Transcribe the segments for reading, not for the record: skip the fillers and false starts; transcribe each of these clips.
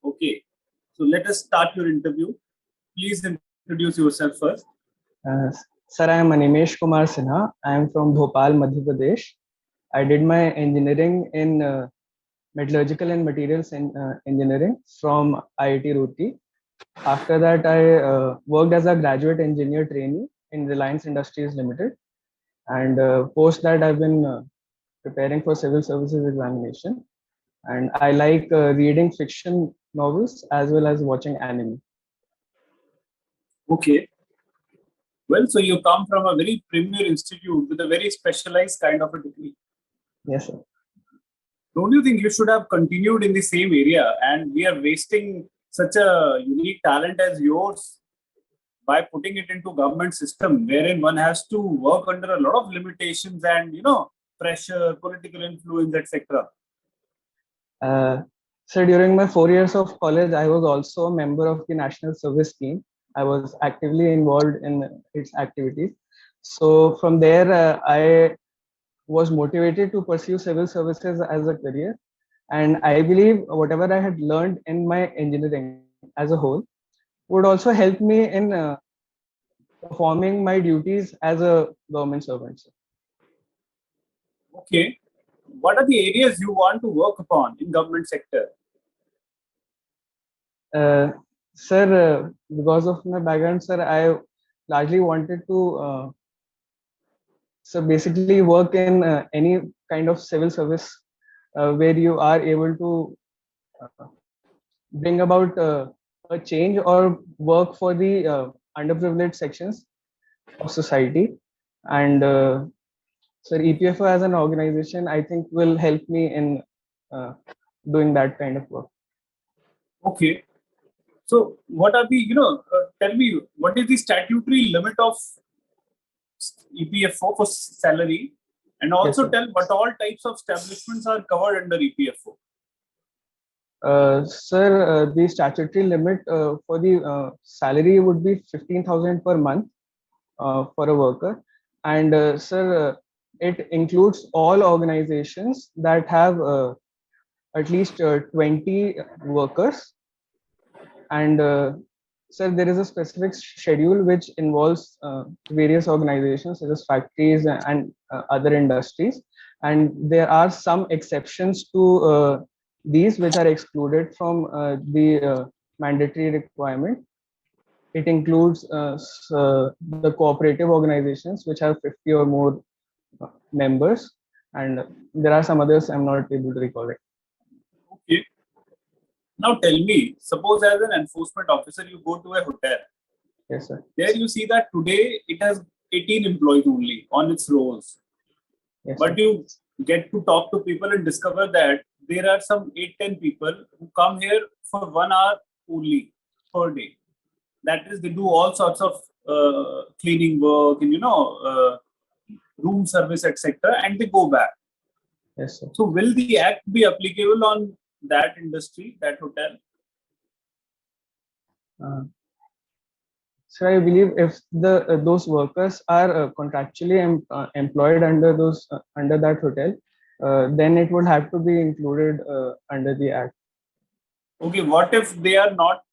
Okay. So let us start your interview. Please introduce yourself first. Uh, Sir, I am ANIMESH Kumar Sinha. I am from Bhopal, Madhya Pradesh. I did my engineering in metallurgical and materials engineering from IIT Roorkee. After that, I worked as a graduate engineer trainee in Reliance Industries Limited. And post that, I've been preparing for civil services examination. And I like reading fiction novels as well as watching anime. Okay. Well, so you come from a very premier institute with a very specialized kind of a degree. Yes, sir. Don't you think you should have continued in the same area? And we are wasting such a unique talent as yours by putting it into government system, wherein one has to work under a lot of limitations and pressure, political influence, etc. So during my 4 years of college, I was also a member of the National Service Scheme. I was actively involved in its activities. So from there, I was motivated to pursue civil services as a career. And I believe whatever I had learned in my engineering as a whole would also help me in performing my duties as a government servant. Okay. What are the areas you want to work upon in government sector? Sir, because of my background, sir, I largely wanted to so basically work in any kind of civil service where you are able to bring about a change or work for the underprivileged sections of society. And so EPFO as an organization, I think will help me in doing that kind of work. Okay. So what are the, tell me, what is the statutory limit of EPFO for salary? And also Yes, tell what all types of establishments are covered under EPFO. Sir, the statutory limit for the salary would be 15,000 per month for a worker. And sir, it includes all organizations that have at least 20 workers. And sir, there is a specific schedule which involves various organizations such as factories and other industries. And there are some exceptions to these which are excluded from the mandatory requirement. It includes the cooperative organizations which have 50 or more members, and there are some others I'm not able to recall it. Okay. Now tell me, suppose as an enforcement officer, you go to a hotel. Yes, sir. There you see that today it has 18 employees only on its rolls. Yes, but sir. you get to talk to people and discover that there are some 8-10 people who come here for 1 hour only per day. That is, they do all sorts of cleaning work and room service, etc., and they go back. Yes, sir. So will the act be applicable on that industry, that hotel? So I believe if the those workers are contractually employed under those under that hotel, then it would have to be included under the act. Okay, what if they are not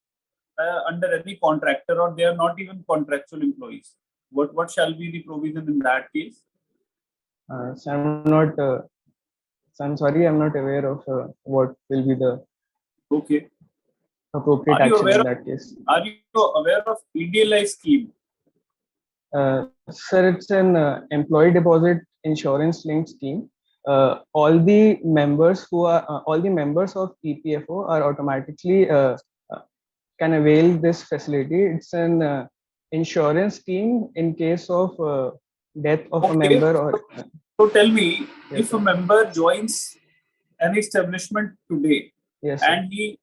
under any contractor or they are not even contractual employees? What shall be the provision in that case? So I'm not. So I'm sorry, I'm not aware of what will be the appropriate action in that case. Are you aware of EDLI scheme? Sir, it's an employee deposit insurance linked scheme. All the members of EPFO are automatically can avail this facility. It's an insurance scheme in case of death of a member. Or so tell me, yes, if a member joins an establishment today, yes, and he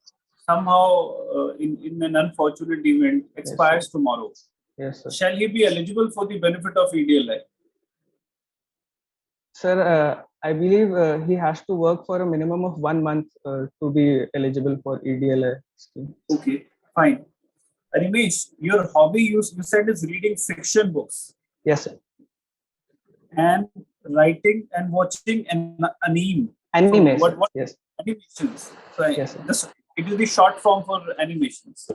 somehow in an unfortunate event expires, yes, tomorrow, yes, sir, shall he be eligible for the benefit of EDLI? Sir, I believe he has to work for a minimum of 1 month to be eligible for EDLI scheme. Okay, fine. Animesh, your hobby you said is reading fiction books. Yes, sir. And writing and watching anime. Animation. So what yes. Animations. So yes, sir. It is the short form for animations.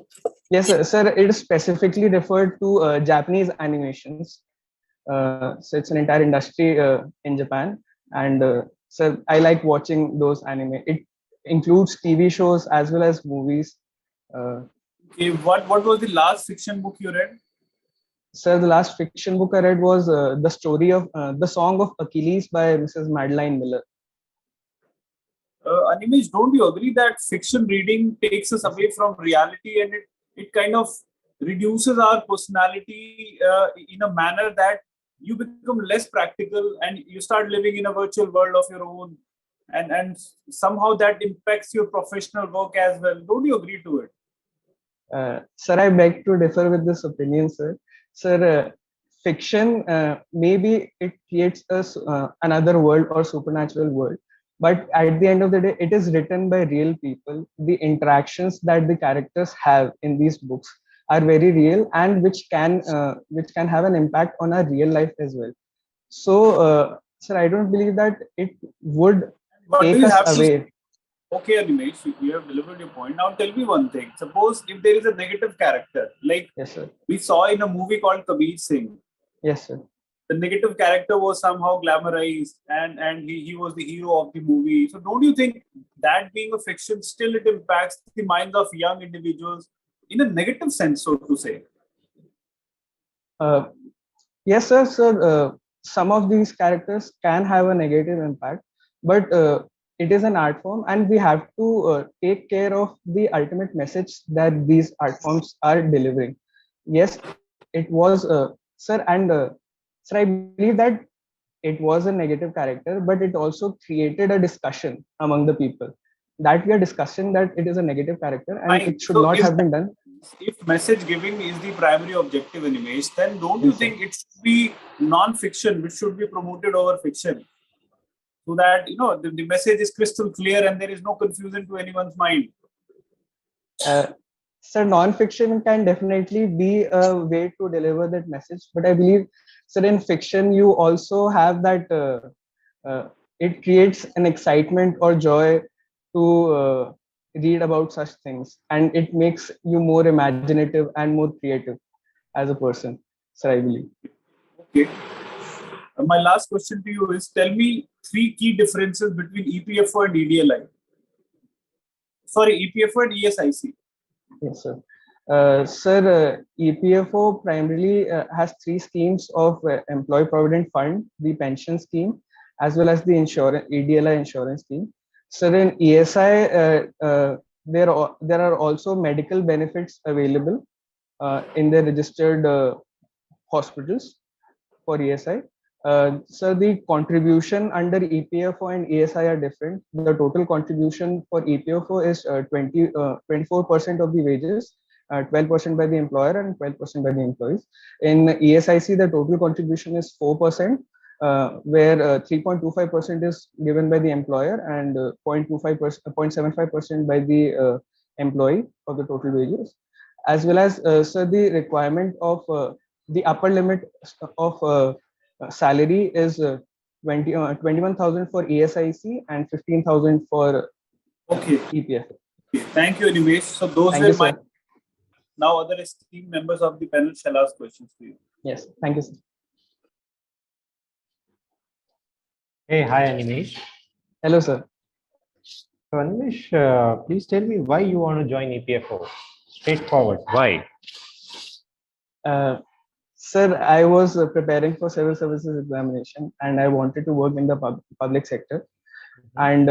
Yes, sir. It is specifically referred to Japanese animations. So it's an entire industry in Japan, and so I like watching those anime. It includes TV shows as well as movies. Okay, what was the last fiction book you read? Sir, the last fiction book I read was the story of the Song of Achilles by Mrs. Madeline Miller. Animesh, don't you agree that fiction reading takes us away from reality, and it kind of reduces our personality in a manner that you become less practical and you start living in a virtual world of your own, and somehow that impacts your professional work as well. Don't you agree to it? Sir, I beg to differ with this opinion, sir. Sir, fiction, maybe it creates us another world or supernatural world, but at the end of the day, it is written by real people. The interactions that the characters have in these books are very real, and which can have an impact on our real life as well. So, sir, I don't believe that it would What do take you us have to? away. Okay, Animesh, you have delivered your point. Now tell me one thing. Suppose if there is a negative character, like Yes, sir. we saw in a movie called Kabir Singh, Yes, sir. the negative character was somehow glamorized, and he was the hero of the movie. So don't you think that being a fiction, still it impacts the minds of young individuals in a negative sense, so to say? Yes, sir. Sir, some of these characters can have a negative impact, but it is an art form, and we have to take care of the ultimate message that these art forms are delivering. Yes, it was, sir, and sir, I believe that it was a negative character, but it also created a discussion among the people that we are discussing that it is a negative character and Fine. it should So not have been done. if message giving is the primary objective in image, then don't you Yes, sir. think it should be non-fiction, which should be promoted over fiction, so that the message is crystal clear and there is no confusion to anyone's mind? Sir, non-fiction can definitely be a way to deliver that message, but I believe, sir, in fiction you also have that it creates an excitement or joy to read about such things, and it makes you more imaginative and more creative as a person. Sir, I believe. Okay. My last question to you is: tell me three key differences between EPFO and EDLI. Sorry, EPFO and ESIC. Yes, sir. Sir, EPFO primarily has three schemes of Employee Provident Fund, the pension scheme, as well as the insurance EDLI insurance scheme. Sir, in ESI, there are also medical benefits available in the registered hospitals for ESI. So the contribution under EPFO and ESI are different. The total contribution for EPFO is 24% of the wages, 12% by the employer and 12% by the employees. In ESIC, the total contribution is 4%, where 3.25% is given by the employer and 0.75% by the employee of the total wages, as well as so the requirement of the upper limit of salary is 21,000 for ESIC and 15,000 for Okay. EPFO. Thank you, Animesh. So those Thank were you, my. sir. Now other esteemed members of the panel shall ask questions to you. Yes, thank you, sir. Hey, hi Animesh. Hello, sir. So Animesh, please tell me why you want to join EPFO. Straightforward, why? Sir, I was preparing for civil services examination and I wanted to work in the public sector. And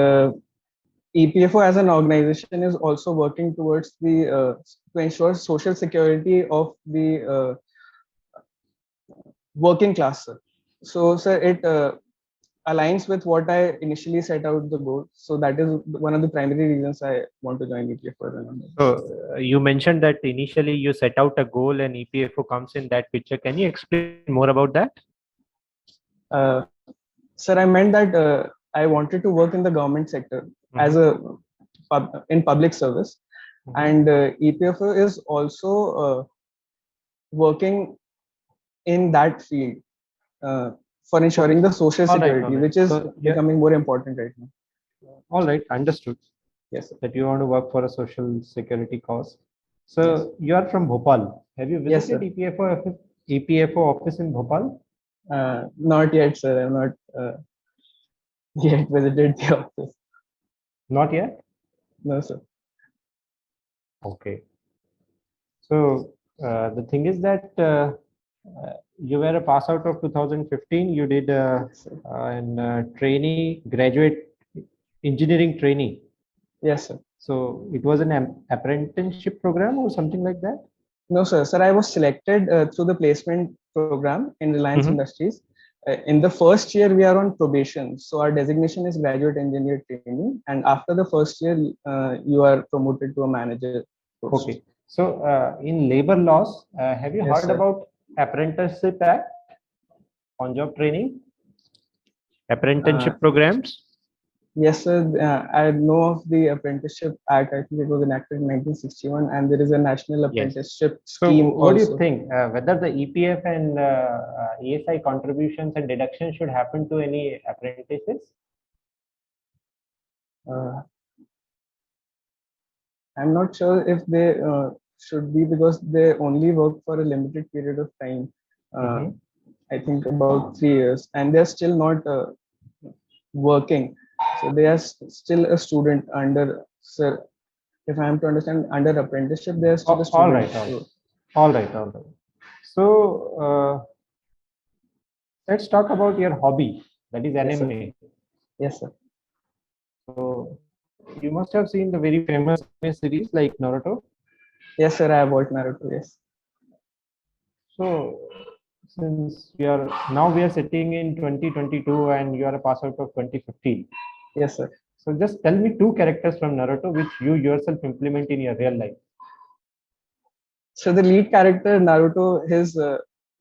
EPFO as an organization is also working towards the to ensure social security of the working class, sir. So, sir, it aligns with what I initially set out the goal. So that is one of the primary reasons I want to join EPFO. So you mentioned that initially you set out a goal and EPFO comes in that picture. Can you explain more about that? Sir, I meant that I wanted to work in the government sector as a in public service, and EPFO is also working in that field for ensuring the social security, which is becoming more important right now. All right, understood. Yes, sir. that you want to work for a social security cause. So Yes. you are from Bhopal. Have you Yes, visited EPFO office in Bhopal? Not yet, sir. I'm not yet visited the office. Not yet. No, sir. Okay. So the thing is that you were a pass out of 2015. You did Yes, sir. an trainee graduate engineering trainee. Yes, sir. So it was an apprenticeship program or something like that. No, sir. Sir, I was selected through the placement program in Reliance Mhm. Industries. In the first year, we are on probation. So our designation is graduate engineer trainee. And after the first year, you are promoted to a manager post. Okay. So in labor laws, have you Yes, heard sir. about Apprenticeship Act, on-job training, apprenticeship programs? Yes, sir. I know of the Apprenticeship Act. I think it was enacted in 1961, and there is a national Yes. apprenticeship So scheme what do you also. think, whether the EPF and ESI contributions and deductions should happen to any apprentices? Uh, I'm not sure if they should be, because they only work for a limited period of time. Mhm. I think about 3 years, and they're still not working. So they are still a student under, sir. If I am to understand, under apprenticeship, they are still a All student. right, all right, all right. So let's talk about your hobby, that is Yes, sir. anime. Yes, sir. So you must have seen the very famous anime series like Naruto. Yes, sir. I have watched Naruto. Yes. So since we are sitting in 2022 and you are a pass out of 2015. Yes, sir. So just tell me two characters from Naruto which you yourself implement in your real life. So the lead character Naruto, his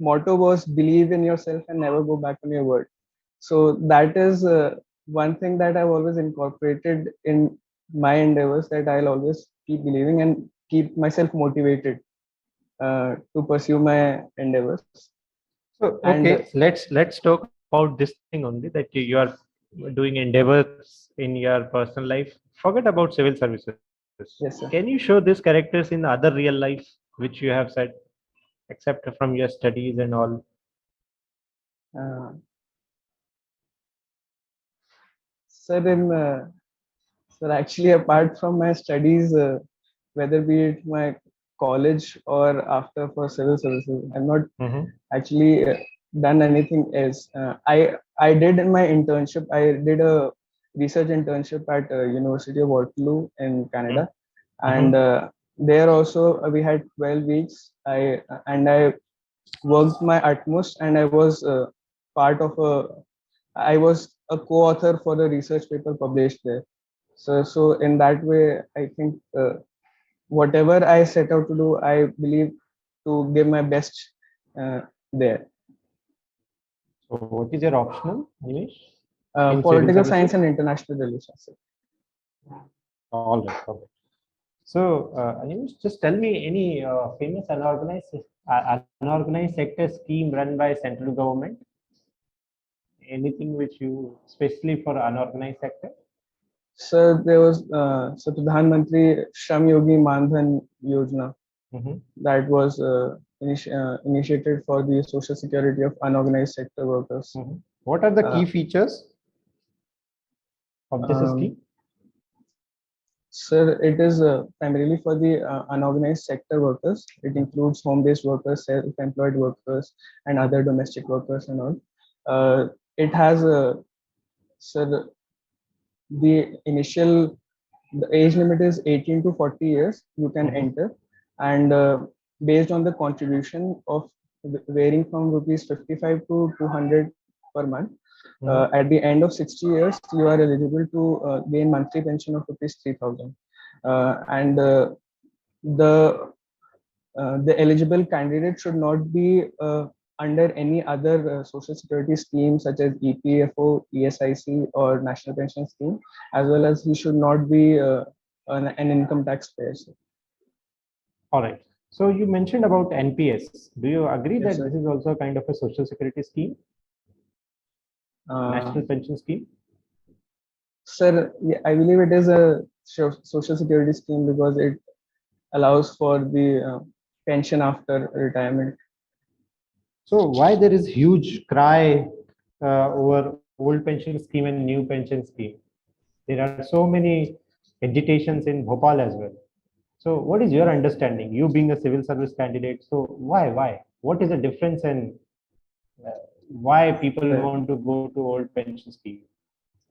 motto was "Believe in yourself and never go back on your word." So that is one thing that I've always incorporated in my endeavors, that I'll always keep believing and keep myself motivated to pursue my endeavors. So And okay, let's talk about this thing only, that you are doing endeavors in your personal life. Forget about civil services. yes, sir. Can you show these characters in other real life which you have said, except from your studies and all? Uh, sir, in sir, actually, apart from my studies, whether be it my college or after for civil services, I'm not Mhm. actually done anything else. I did in my internship. I did a research internship at University of Waterloo in Canada, and there also we had 12 weeks. I worked my utmost, and I was part of a. I was a co-author for the research paper published there. So in that way, I think whatever I set out to do, I believe to give my best there. So what is your optional, Anish? In civil Political science services? and international relations. All right, all right. So, Anish, just tell me any famous unorganized sector scheme run by central government? Anything which you, especially for unorganized sector? So there was so Pradhan Mantri Shram Yogi Mandhan Yojana Mhm. that was initiated for the social security of unorganized sector workers. Mhm. What are the key Uh, features of this scheme? Sir, it is primarily for the unorganized sector workers. It includes home-based workers, self-employed workers, and other domestic workers and all. It has sir, the age limit is 18 to 40 years. You can enter, and based on the contribution of varying from rupees 55 to 200 per month. At the end of 60 years, you are eligible to gain monthly pension of rupees 3,000. And the eligible candidate should not be under any other social security scheme such as EPFO, ESIC, or National Pension Scheme, as well as he should not be an income taxpayer. All right. So you mentioned about NPS. Do you agree Yes, that sir. this is also a kind of a social security scheme, national pension scheme? Sir, yeah, I believe it is a social security scheme because it allows for the pension after retirement. So why there is huge cry over old pension scheme and new pension scheme? There are so many agitations in Bhopal as well. So what is your understanding? You being a civil service candidate, so why? What is the difference and why people want to go to old pension scheme?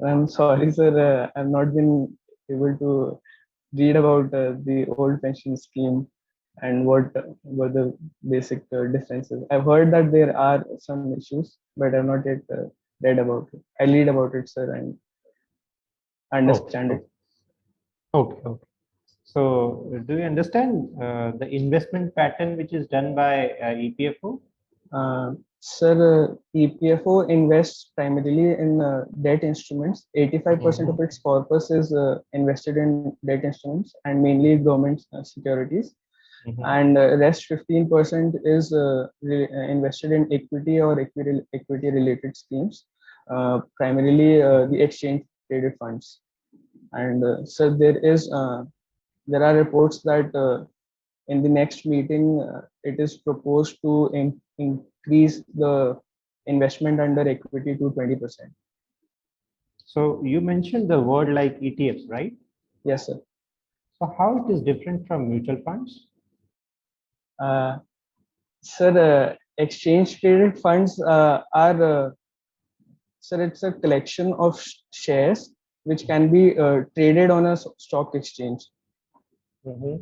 I'm sorry, sir. I've not been able to read about the old pension scheme and what were the basic differences. I've heard that there are some issues, but I've not yet read about it. I read about it, sir, and understand it. Okay. So do you understand the investment pattern which is done by EPFO? Sir, EPFO invests primarily in debt instruments. 85% of its corpus is invested in debt instruments and mainly government securities. And rest 15% is invested in equity or equity related schemes, primarily the exchange traded funds. And so there are reports that in the next meeting, it is proposed to increase the investment under equity to 20%. So you mentioned the word like ETFs, right? Yes, sir. So how it is different from mutual funds? Sir, exchange traded funds sir, it's a collection of shares which can be traded on a stock exchange. So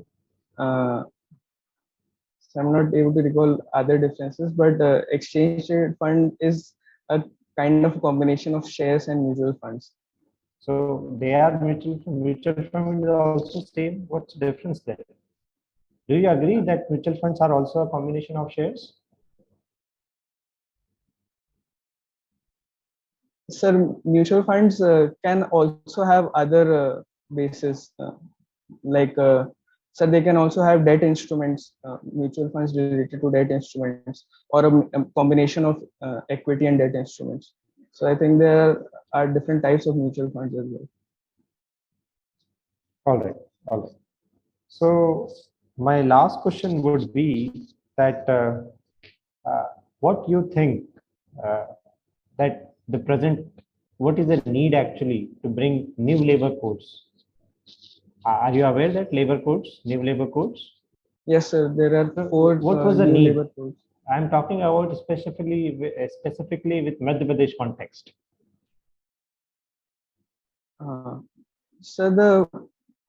I'm not able to recall other differences, but exchange traded fund is a kind of combination of shares and mutual funds. So they are mutual fund is also same. What's the difference there? Do you agree that mutual funds are also a combination of shares? Sir, mutual funds can also have other bases, so they can also have debt instruments, mutual funds related to debt instruments, or a combination of equity and debt instruments. So I think there are different types of mutual funds as well. All right. So my last question would be that what you think that the present, what is the need actually to bring new labor codes? Are you aware that new labor codes? Yes, sir. There are 4 what was the new need? labor codes. I'm talking about specifically with Madhya Pradesh context. So the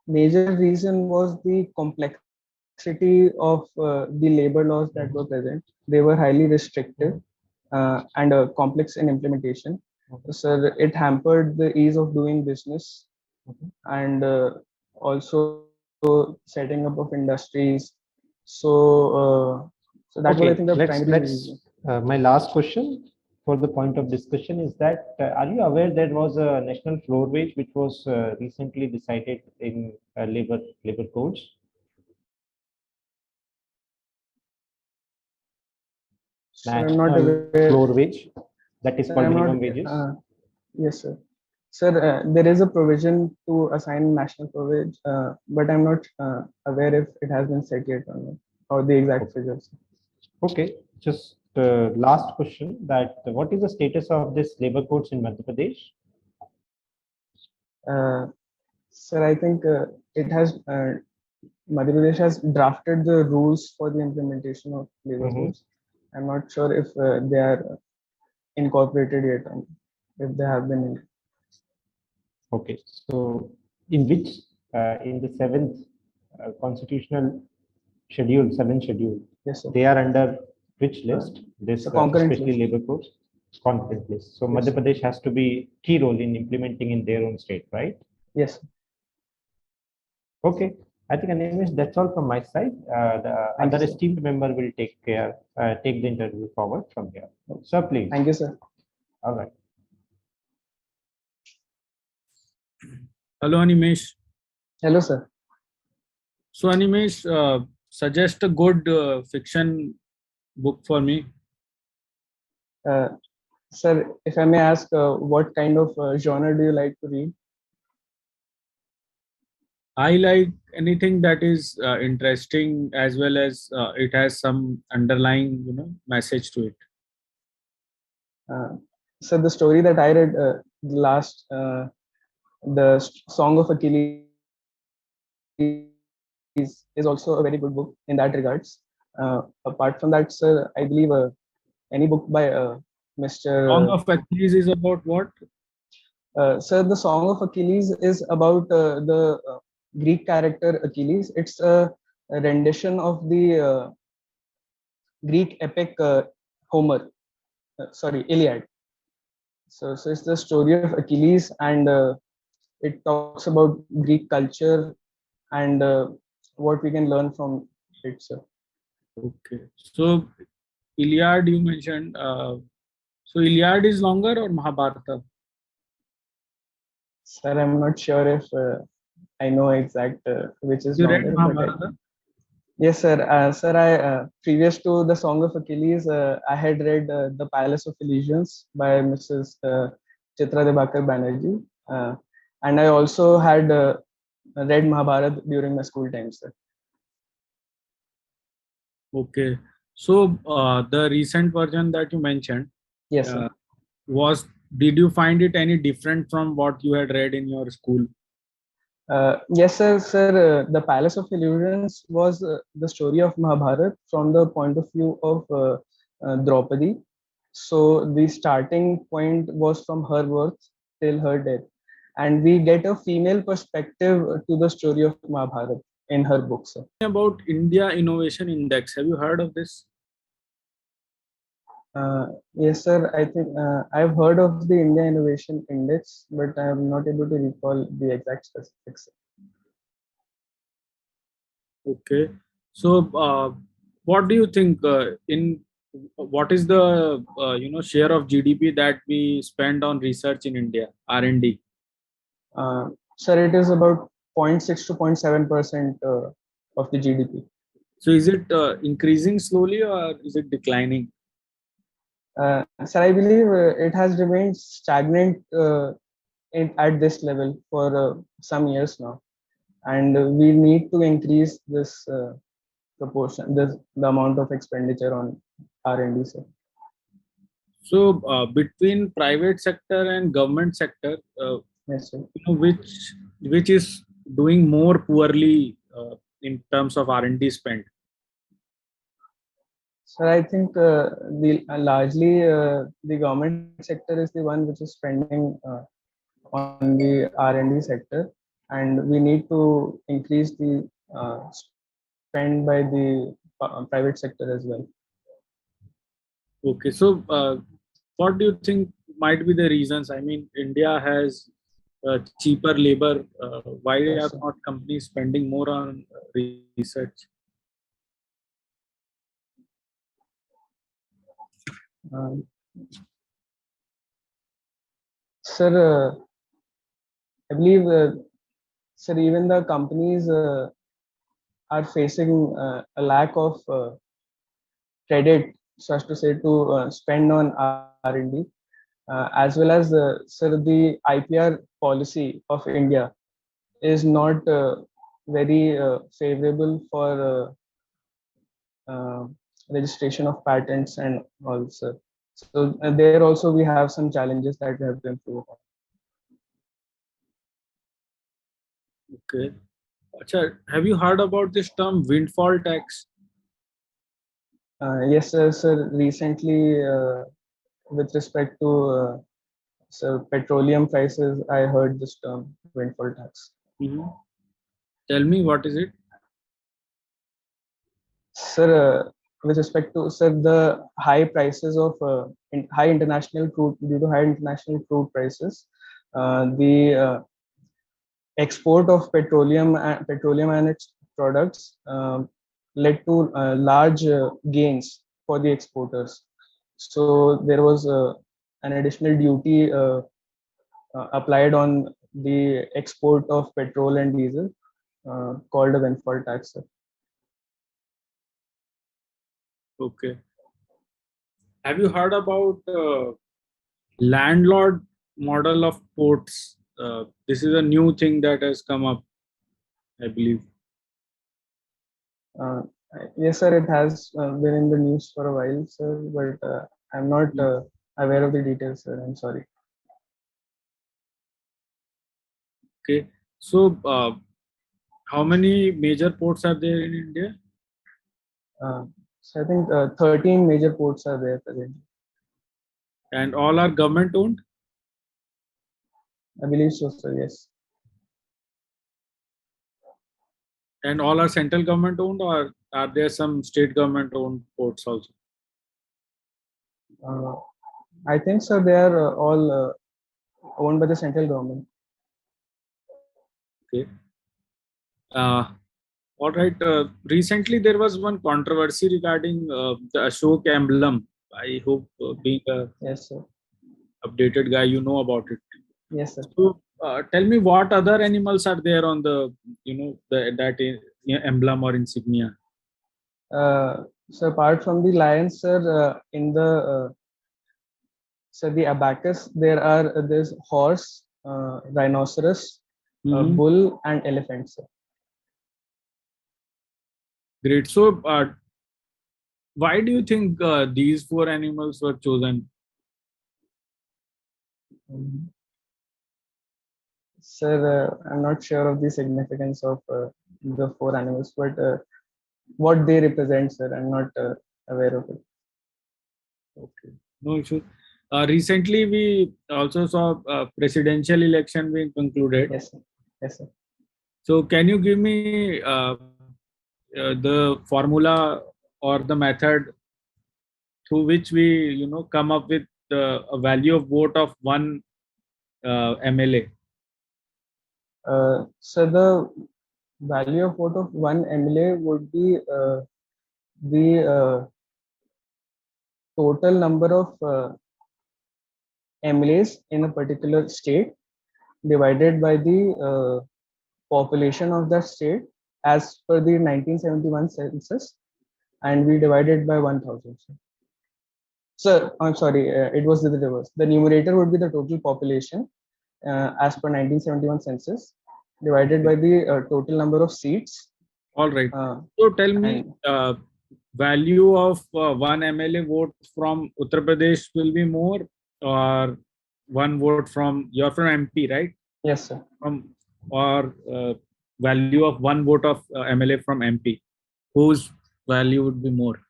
major reason was the complexity of the labor laws that were present. They were highly restrictive and complex in implementation. So it hampered the ease of doing business and also setting up of industries. So that was, I think, the primary reason. My last question for the point of discussion is that are you aware there was a national floor wage which was recently decided in labor codes? National floor wage, that is called minimum wages. Yes, sir. Sir, there is a provision to assign national floor wage, but I'm not aware if it has been set yet or not, or the exact figures. Okay, just last question, that what is the status of this labor codes in Madhya Pradesh? Sir, I think it has Madhya Pradesh has drafted the rules for the implementation of labor codes. I'm not sure if they are incorporated yet, if they have been. Okay, so in which in the 7th constitutional schedule, 7th schedule, yes, sir, they are under which list? This especially labor codes, concurrent list. So yes, Madhya Pradesh has to be key role in implementing in their own state, right? Yes. Okay, I think Animesh, that's all from my side. The other esteemed member will take the interview forward from here. Sir, please. Thank you, sir. All right. Hello, Animesh. Hello, sir. So, Animesh, suggest a good fiction book for me. Sir, if I may ask, what kind of genre do you like to read? I like anything that is interesting as well as it has some underlying, message to it. So the story that I read last, Song of Achilles is also a very good book in that regards. Apart from that, sir, I believe any book by Song Mr. of Achilles is about what? Sir, the Song of Achilles is about the Greek character Achilles. It's a rendition of the Greek epic Homer, sorry, Iliad. So it's the story of Achilles, and it talks about Greek culture and what we can learn from it, sir. Okay. So Iliad you mentioned. So Iliad is longer or Mahabharata? Sir, I'm not sure if I know exact which is You read longer, but Mahabharata? yes, sir. Sir, I previous to the Song of Achilles, I had read The Palace of Illusions by Mrs. Chitra Debakar Banerjee, and I also had read Mahabharata during my school time, sir. Okay. So the recent version that you mentioned, Yes, sir. did you find it any different from what you had read in your school? Yes, sir. Sir, the Palace of Illusions was the story of Mahabharata from the point of view of Draupadi. So the starting point was from her birth till her death, and we get a female perspective to the story of Mahabharata in her books. Sir. About India Innovation Index, have you heard of this? Yes, sir. I think I've heard of the India Innovation Index, but I am not able to recall the exact specifics. Okay. So what do you think what is the share of GDP that we spend on research in India, R&D? Sir, it is about 0.6 to 0.7% of the GDP. So is it increasing slowly or is it declining? Sir, I believe it has remained stagnant at this level for some years now, and we need to increase this proportion, the amount of expenditure on R&D. Sir. So between private sector and government sector, Yes, sir. which is doing more poorly in terms of R&D spend? So I think largely the government sector is the one which is spending on the R&D sector, and we need to increase the spend by the private sector as well. Okay, so what do you think might be the reasons? I mean, India has cheaper labor. Why Yes, are sir. not companies spending more on research? Sir, I believe, sir, even the companies are facing a lack of credit, so as to say, to spend on R&D, as well as, sir, the IPR policy of India is not very favorable for registration of patents and all, sir. So there also we have some challenges that we have to improve on. Okay. Acha, have you heard about this term windfall tax? Yes, sir. Recently, with respect to so petroleum prices, I heard this term windfall tax. Mm-hmm. Tell me, what is it? Sir, with respect to, sir, the high prices of high international crude, due to high international crude prices, the export of petroleum and its products led to large gains for the exporters. So there was an additional duty applied on the export of petrol and diesel called a windfall tax. Sir. Okay. Have you heard about landlord model of ports? This is a new thing that has come up. I believe. Yes, sir. It has been in the news for a while, sir, but I'm not aware of the details, sir. I'm sorry. Okay. So, how many major ports are there in India? So I think 13 major ports are there presently. And all are government owned? I believe so, sir. Yes. And all are central government owned, or are there some state government owned ports also? I think, sir, they are all owned by the central government. Okay. All right. Recently, there was one controversy regarding the Ashok emblem. I hope, being a Yes, sir. updated guy, you know about it. Yes, sir. So, tell me what other animals are there on the, emblem or insignia? So apart from the lions, sir, in the so the abacus, there's horse, rhinoceros, bull, and elephant, sir. Great. So, why do you think these four animals were chosen? Sir, I'm not sure of the significance of the four animals, but what they represent, sir, I'm not aware of it. Okay, no issue. Recently, we also saw presidential election being concluded. Yes, sir. Yes, sir. So, can you give me the formula or the method through which we, come up with a value of vote of one MLA? So the value of vote of one MLA would be the total number of MLAs in a particular state divided by the population of that state as per the 1971 census, and we divided by 1000. Sir, I'm sorry, it was the reverse. The numerator would be the total population as per 1971 census divided by the total number of seats. All right. So tell me, value of one MLA vote from Uttar Pradesh will be more, or one vote from, you're from MP, right? Yes, sir. Or value of one vote of MLA from MP, whose value would be more?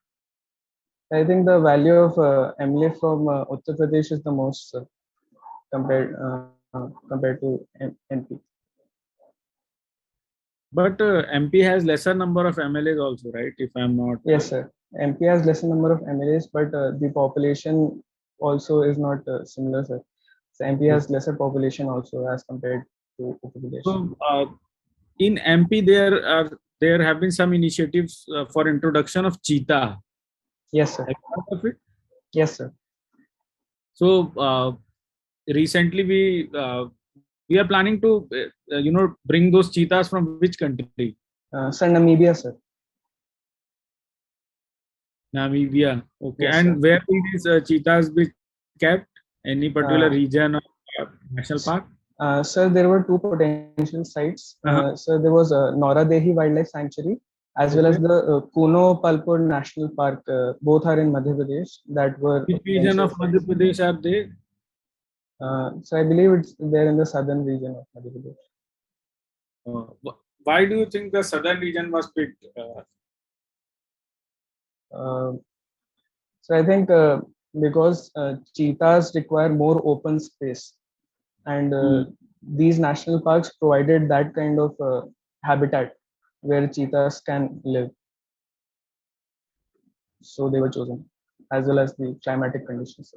I think the value of MLA from Uttar Pradesh is the most compared to MP. But MP has lesser number of MLAs also, right? If I'm not. Yes, sir. MP has lesser number of MLAs, but the population also is not similar, sir. So MP has lesser population also as compared to Uttar Pradesh. So in MP, there have been some initiatives for introduction of cheetah. Yes, sir. Have you heard of it? Yes, sir. So recently we are planning to bring those cheetahs from which country? Sir, Namibia, sir. Namibia. Okay. Yes, and sir. where will these cheetahs be kept? Any particular region or national park? Sir, there were two potential sites. So there was Nora Dehi Wildlife Sanctuary as well as the Kuno Palpur National Park. Both are in Madhya Pradesh. That were. Which region of Madhya Pradesh are they? So I believe it's there in the southern region of Madhya Pradesh. Why do you think the southern region was picked? So I think because cheetahs require more open space, and these national parks provided that kind of habitat where cheetahs can live. So they were chosen, as well as the climatic conditions.